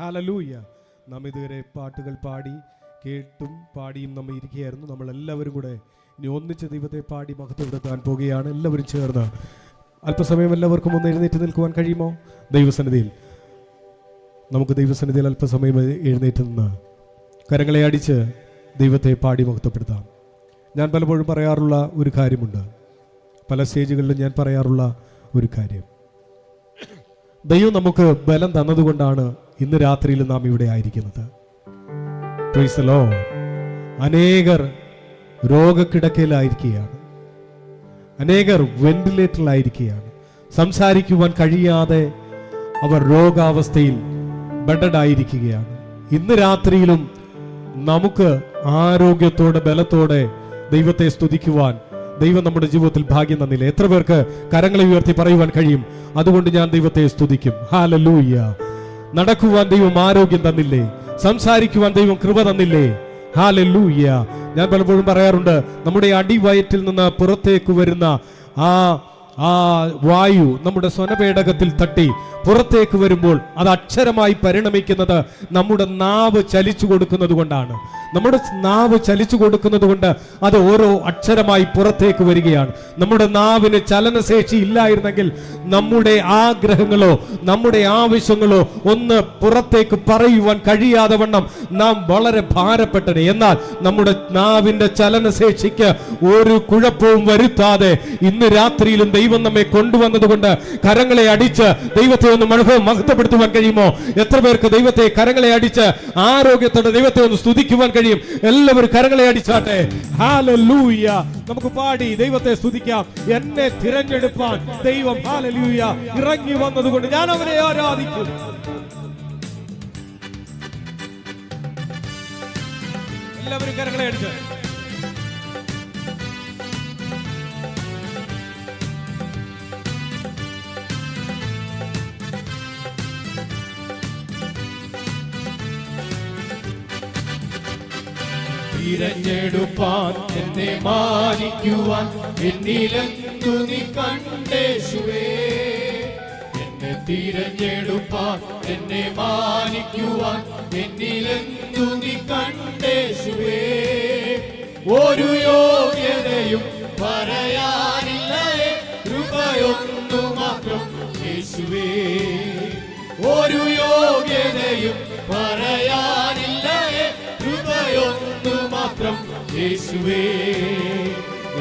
Hallelujah. നാം ഇതുവരെ പാട്ടുകൾ പാടി കേട്ടും പാടിയും നമ്മൾ ഇരിക്കുകയായിരുന്നു. നമ്മളെല്ലാവരും കൂടെ ഇനി ഒന്നിച്ച് ദൈവത്തെ പാടി മഹത്വപ്പെടുത്താൻ പോകുകയാണ്. എല്ലാവരും ചേർന്ന് അല്പസമയം എല്ലാവർക്കും ഒന്ന് എഴുന്നേറ്റ് നിൽക്കുവാൻ കഴിയുമോ? ദൈവസന്നിധിയിൽ നമുക്ക് ദൈവസന്നിധിയിൽ അല്പസമയം എഴുന്നേറ്റ് നിന്ന് കരങ്ങളെ അടിച്ച് ദൈവത്തെ പാടി മഹത്വപ്പെടുത്താം. ഞാൻ പലപ്പോഴും പറയാറുള്ള ഒരു കാര്യമുണ്ട്, പല സ്റ്റേജുകളിലും ഞാൻ പറയാറുള്ള ഒരു കാര്യം, ദൈവം നമുക്ക് ബലം തന്നതുകൊണ്ടാണ് ഇന്ന് രാത്രിയിൽ നാം ഇവിടെ ആയിരിക്കുന്നത്. Praise the Lord. അനേകർ രോഗക്കിടക്കയിലായിരിക്കുകയാണ്, അനേകർ വെന്റിലേറ്ററിലായിരിക്കുകയാണ്, സംസാരിക്കുവാൻ കഴിയാതെ അവർ രോഗാവസ്ഥയിൽ ബെഡഡായിരിക്കുകയാണ്. ഇന്ന് രാത്രിയിലും നമുക്ക് ആരോഗ്യത്തോടെ ബലത്തോടെ ദൈവത്തെ സ്തുതിക്കുവാൻ ദൈവം നമ്മുടെ ജീവിതത്തിൽ ഭാഗ്യം തന്നില്ല. എത്ര പേർക്ക് കരങ്ങളെ ഉയർത്തി പറയുവാൻ കഴിയും, അതുകൊണ്ട് ഞാൻ ദൈവത്തെ സ്തുതിക്കും? ഹല്ലേലൂയ. നടക്കുവാൻ ദൈവം ആരോഗ്യം തന്നില്ലേ? സംസാരിക്കുവാൻ ദൈവം കൃപ തന്നില്ലേ? ഹല്ലേലൂയ. ഞാൻ പലപ്പോഴും പറയാറുണ്ട്, നമ്മുടെ അടിവയറ്റിൽ നിന്ന് പുറത്തേക്ക് വരുന്ന ആ വായു നമ്മുടെ സ്വനപേടകത്തിൽ തട്ടി പുറത്തേക്ക് വരുമ്പോൾ അത് അക്ഷരമായി പരിണമിക്കുന്നത് നമ്മുടെ നാവ് ചലിച്ചു കൊടുക്കുന്നത് കൊണ്ടാണ്. നമ്മുടെ നാവ് ചലിച്ചു കൊടുക്കുന്നത് കൊണ്ട് അത് ഓരോ അക്ഷരമായി പുറത്തേക്ക് വരികയാണ്. നമ്മുടെ നാവിന് ചലനശേഷി ഇല്ലായിരുന്നെങ്കിൽ നമ്മുടെ ആഗ്രഹങ്ങളോ നമ്മുടെ ആവശ്യങ്ങളോ ഒന്ന് പുറത്തേക്ക് പറയുവാൻ കഴിയാതെ വണ്ണം നാം വളരെ ഭാരപ്പെട്ടനെ. എന്നാൽ നമ്മുടെ നാവിന്റെ ചലനശേഷിക്ക് ഒരു കുഴപ്പവും വരുത്താതെ ഇന്ന് രാത്രിയിലും ദൈവം നമ്മെ കൊണ്ടുവന്നത് കൊണ്ട് കരങ്ങളെ അടിച്ച് ദൈവത്തെ ഒന്ന് മഹത്വപ്പെടുത്തുവാൻ കഴിയുമോ? എത്ര പേർക്ക് ദൈവത്തെ കരങ്ങളെ അടിച്ച് ആരോഗ്യത്തോടെ ദൈവത്തെ ഒന്ന് സ്തുതിക്കുവാൻ കഴിയും? എല്ലാവരും കരങ്ങളെ അടിച്ചാട്ടെ. ഹല്ലേലൂയ. നമുക്ക് പാടി ദൈവത്തെ സ്തുതിക്കാം. എന്നെ തിരഞ്ഞെടുപ്പാൻ ദൈവം ഹല്ലേലൂയ ഇറങ്ങി വന്നതുകൊണ്ട് ഞാൻ അവനെ ആരാധിക്കും. എല്ലാവരും കരങ്ങളെ അടിച്ച് തിരഞ്ഞെടുപ്പാൻ എന്നെ മാനിക്കുവാൻ എന്നിലെന്തു നീ കണ്ടേശുവേ. എന്നെ തിരഞ്ഞെടുപ്പാൻ എന്നെ മാനിക്കുവാൻ എന്നിലെന്തു നീ കണ്ടേശുവേ. ഒരു യോഗ്യതയും പറയാനില്ലേ, കൃപയൊന്നു മാത്രം യേശുവേ. ഒരു യോഗ്യതയും പറയാനില്ലേ, കൃപയൊന്നു മാത്രം യേശുവേ.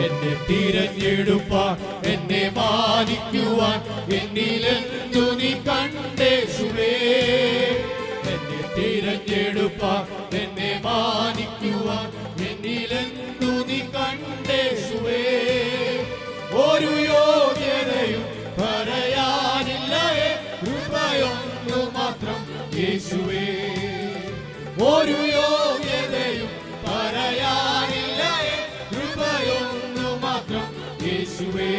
എന്നെ തിരഞ്ഞെടുപ്പാൻ എന്നെ മാനിക്കുവാൻ എന്നിലെന്തു നീ കണ്ടേശുവേ. എന്നെ തിരഞ്ഞെടുപ്പാൻ എന്നെ മാനിക്കുവാൻ എന്നിലെന്തു നീ കണ്ടേശുവേ. ഒരു യോഗ്യതയും പറയാനില്ലേ, കൃപയൊന്നു മാത്രം യേശുവേ. ഒരു യോഗ്യതയും പറയാനില്ലേ, കൃപയൊന്നു മാത്രം യേശുവേ.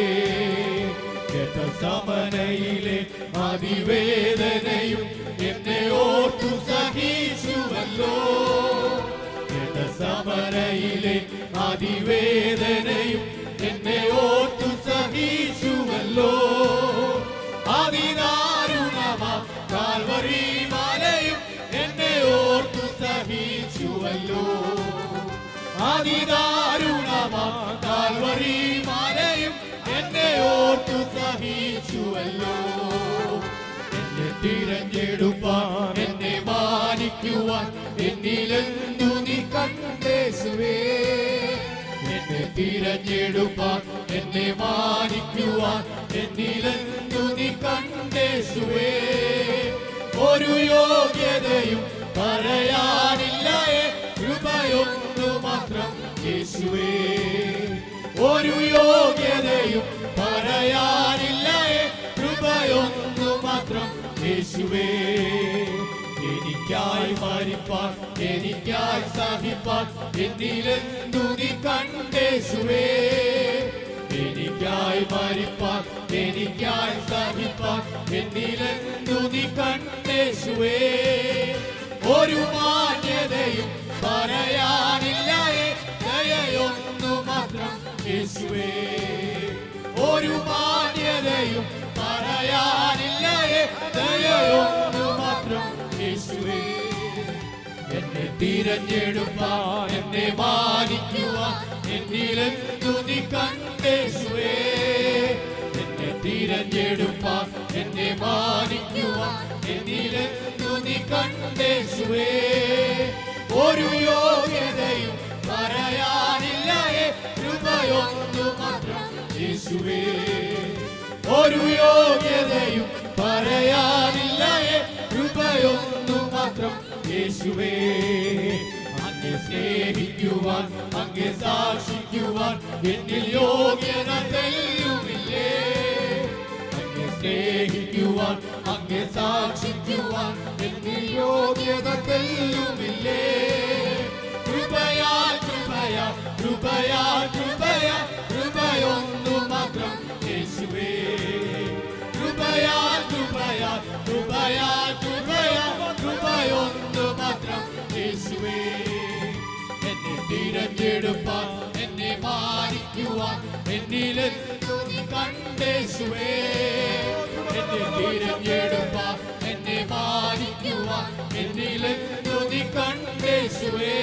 ഗെത്സമനയിലെ അതിവേദനയും എന്നെ ഓർത്തു സഹിച്ചുവല്ലോ. ഗെത്സമനയിലെ അതിവേദനയും എന്നെ ഓർത്തു സഹിച്ചുവല്ലോ. അതിദാരുണമാ കാൽവരി മലയും എന്നെ ഓർത്തു സഹിച്ചുവല്ലോ. അതിദാരുണമാ കാൽവരി മലയും എന്നെ ഓർത്തു സഹിച്ചുവല്ലോ. എന്നെ തിരഞ്ഞെടുപ്പാൻ എന്നെ മാനിക്കുവാൻ എന്നിലെന്തു നീ കണ്ടേശുവേ. എന്നെ തിരഞ്ഞെടുപ്പാൻ എന്നെ മാനിക്കുവാൻ എന്നിലെന്തു നീ കണ്ടേശുവേ. ഒരു യോഗ്യതയും പറയാനില്ലേ, കൃപയൊന്നു മാത്രം യേശുവേ. ഒരു യോഗ്യതയും പറയാനില്ലേ, കൃപയൊന്നു മാത്രം യേശുവേ. എനിക്കായി മരിപ്പാൻ എനിക്കായി സഹിപ്പാൻ എന്നിലെന്തു നീ കണ്ടേശുവേ. എനിക്കായി മരിപ്പാൻ എനിക്കായി സഹിപ്പാൻ എന്നിലെന്തു നീ കണ്ടേശുവേ. ഒരു മാന്യതയും പറയാനില്ലേ, ദയയൊന്നു മാത്രം യേശുവേ. ഒരു മാന്യതയും പറയാനില്ലേ, ദയയൊന്നു മാത്രം യേശുവേ. യേശുവേ. എന്നെ തിരഞ്ഞെടുപ്പാൻ എന്നെ മാനിക്കുവാൻ എന്നിലെന്തു നീ കണ്ടേശുവേ. എന്നെ തിരഞ്ഞെടുപ്പാൻ എന്നെ മാനിക്കുവാൻ എന്നിലെന്തു നീ കണ്ടേശുവേ. ഒരു യോഗ്യതയും പറയാനില്ല കൃപയൊന്നു മാത്രം യേശുവേ. ഒരു യോഗ്യതയും പറയാനില്ല കൃപയൊന്നു മാത്രം യേശുവേ. അങ്ങേ സ്നേഹിക്കുവാൻ അങ്ങേ സാക്ഷിക്കുവാൻ എന്നിൽ യോഗ്യത തെല്ലുമില്ലേ. അങ്ങേ സ്നേഹിക്കുവാൻ അങ്ങേ സാക്ഷിക്കുവാൻ എന്നിൽ യോഗ്യത തെല്ലുമില്ലേ. കൃപയാ കൃപയാ കൃപയാ കൃപയാ കൃപയൊന്നു മാത്രം യേശുവേ. കൃപയാ കൃപയാ കൃപയാ കൃപയാ കൃപയൊന്നു മാത്രം യേശുവേ. എന്നെ തിരഞ്ഞെടുപ്പാൻ എന്നെ മാനിക്കുവാൻ എന്നിലെന്തു നീ കണ്ടേശുവേ. എന്നെ തിരഞ്ഞെടുപ്പാൻ എന്നെ മാനിക്കുവാൻ എന്നിലെന്തു നീ കണ്ടേശുവേ.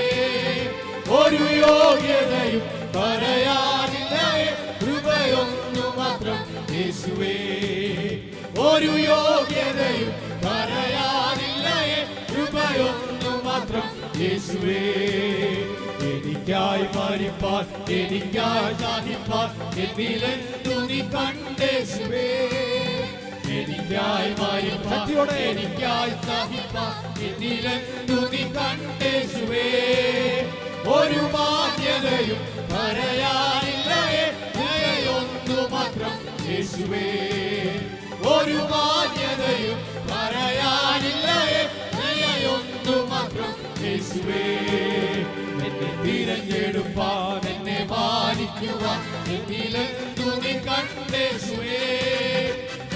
ഒരു യോഗ്യതയും പറയാനില്ല കൃപയൊന്നു മാത്രം യേശുവേ. ഒരു യോഗ്യതയും പറയാനില്ല കൃപയൊന്നു മാത്രം യേശുവേ. എനിക്കായി മരിപ്പാൻ എനിക്കായി സഹിപ്പാൻ എന്നിലെന്തു നീ കണ്ടേശുവേ. എനിക്കായി മരിപ്പാൻ എനിക്കായി സഹിപ്പാൻ എന്നിലെന്തു നീ കണ്ടേശുവേ. ഒരു മാന്യതയും പറയാനില്ല ദയൊന്നു മാത്രം യേശുവേ. ഒരു മാന്യതയും പറയാനില്ല ദയൊന്നു മാത്രം യേശുവേ. എന്നെ തിരഞ്ഞെടുപ്പാൻ എന്നെ മാനിക്കുവാൻ എന്നിലെന്തു നീ കണ്ടേശുവേ.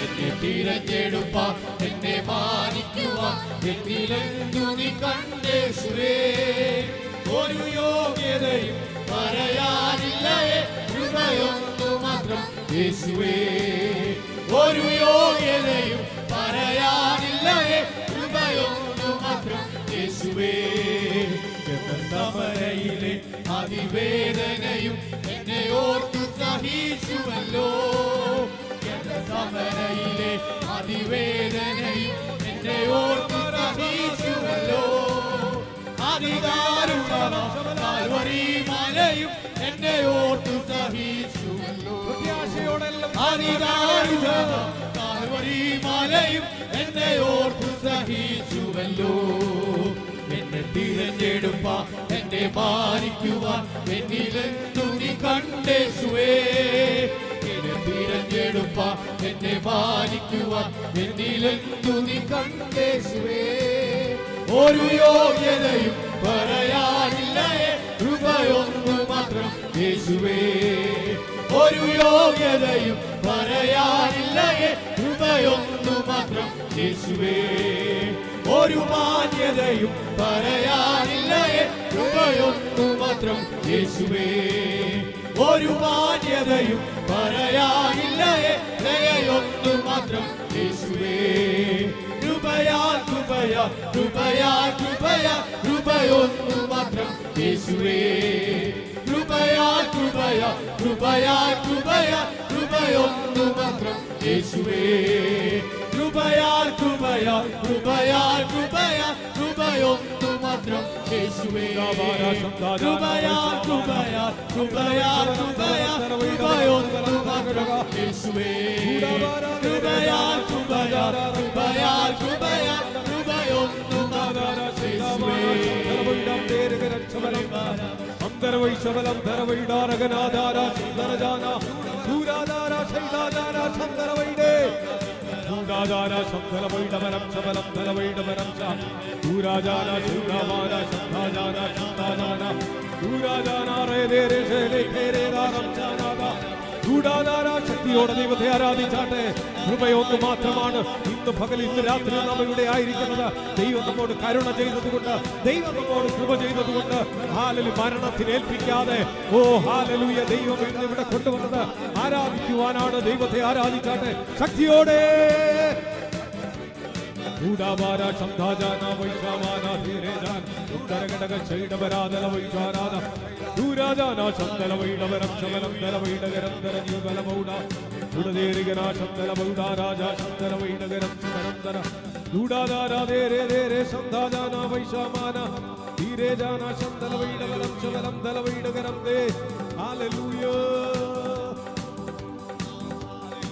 എന്നെ തിരഞ്ഞെടുപ്പാൻ എന്നെ മാനിക്കുവാൻ എന്നിലെന്തു നീ കണ്ടേശുവേ. ഒരു യോഗ്യതയും പറയാനില്ല കൃപയൊന്നു മാത്രം യേശുവേ. ഒരു യോഗ്യതയും പറയാനില്ല കൃപയൊന്നു മാത്രം യേശുവേ. സമരയിലെ അതിവേദനയും എന്നെ ഓർത്തു സഹിച്ചുവല്ലോ. സമരയിലെ അതിവേദനയും എന്നെ ഓർത്തു സഹിച്ചുവല്ലോ. അതിദാരുണമലയും എന്നെ ഓർത്തു സഹിച്ചുവല്ലോ. അതിദാരുണമലയും എന്നെ ഓർത്തു സഹിച്ചുവല്ലോ. എന്നെ തിരഞ്ഞെടുപ്പാൻ എന്നെ മാനിക്കുവാൻ എന്നിലെന്തു നീ കണ്ടേശുവേ. എന്നെ തിരഞ്ഞെടുപ്പാൻ എന്നെ മാനിക്കുവാൻ എന്നിലെന്തു നീ കണ്ടേശുവേ. ഒരു യോഗ്യതയും പറയാനില്ല കൃപയൊന്നു മാത്രം യേശുവേ. ഒരു യോഗ്യതയും പറയാനില്ല കൃപയൊന്നു മാത്രം യേശുവേ. ഒരു മാന്യതയും പറയാനില്ല കൃപയൊന്നു മാത്രം യേശുവേ. ഒരു മാന്യതയും പറയാനില്ല ദയൊന്നു മാത്രം യേശുവേ. കൃപയാ കൃപയാ കൃപയാ കൃപയാ കൃപയൊന്നു മാത്രം യേശുവേ. കൃപയാ കൃപയാ കൃപയാ കൃപയാ കൃപയൊന്നു മാത്രം യേശുവേ. കൃപയാ കൃപയാ കൃപയാ കൃപയാ കൃപയൊന്നു മാത്രം യേശുവേ. കൃപയാ കൃപയാ കൃപയാ കൃപയാ കൃപയൊന്നു മാത്രം യേശുവേ. കൃപയാ കൃപയാ കൃപയാ കൃപയാ കൃപയൊന്നു മാത്രം യേശുവേ. അന്തരവൈശവലം ധരവൈഡാരകനാധാര സുന്ദരജാന ദൂരാധാര ശൈലാധാര ചന്ദ്രവൈഡേ ദൂരാധാര ശബ്ദലവൈഡവരം ശബലം ധരവൈഡവരം ച ദൂരാധാര ശുദ്ധാവാന ശബ്ദാജാന ശബ്ദാജാന ദൂരാധാന രേ രേ ശൈലേ ഖേരേ രാരം ചാനാദ ദൂരാധാര ശക്തിയോടെ ദൈവത്തെ ആരാധിച്ചാട്ടെ. കൃപയൊന്നു മാത്രമാണ് ഇന്ന് പകൽ ഇന്ന് രാത്രി നാം ഇവിടെ ആയിരിക്കുന്നത്. ദൈവം നമ്മോട് കരുണ ചെയ്തതുകൊണ്ട്, ദൈവം നമ്മോട് കൃപ ചെയ്തതുകൊണ്ട് ഹാലലു മരണത്തിന് ഏൽപ്പിക്കാതെ ഓ ഹാലലൂയ ദൈവം ഇന്ന് ഇവിടെ കൊണ്ടുവന്നത് ആരാധിക്കുവാനാണ്. ദൈവത്തെ ആരാധിച്ചാട്ടെ ശക്തിയോടെ. ൂടാവാര ശബ്ദാജാന വൈശ്വാമാന ധീരേജാൻ ഉത്തരഘടക ശൈഡവരാധന വൈശ്വാരാധ ദൂരാജാന ശബ്ദല വൈഡവരം ശമലം ദല വൈഡകരന്തര ജീവലമൗഢ ഉടതേരികനാ ശബ്ദല ബൗഢ രാജ ശബ്ദല വൈഡകരം ശമനന്തര ദൂടാധാരാധേരേ ധേരേ ശബ്ദാജാന വൈശ്വാമാന ധീരേജാന ശബ്ദല വൈഡവരം ശമലം ദല വൈഡകരം ദേ. Hallelujah.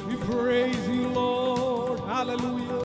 We praise you, Lord. Hallelujah.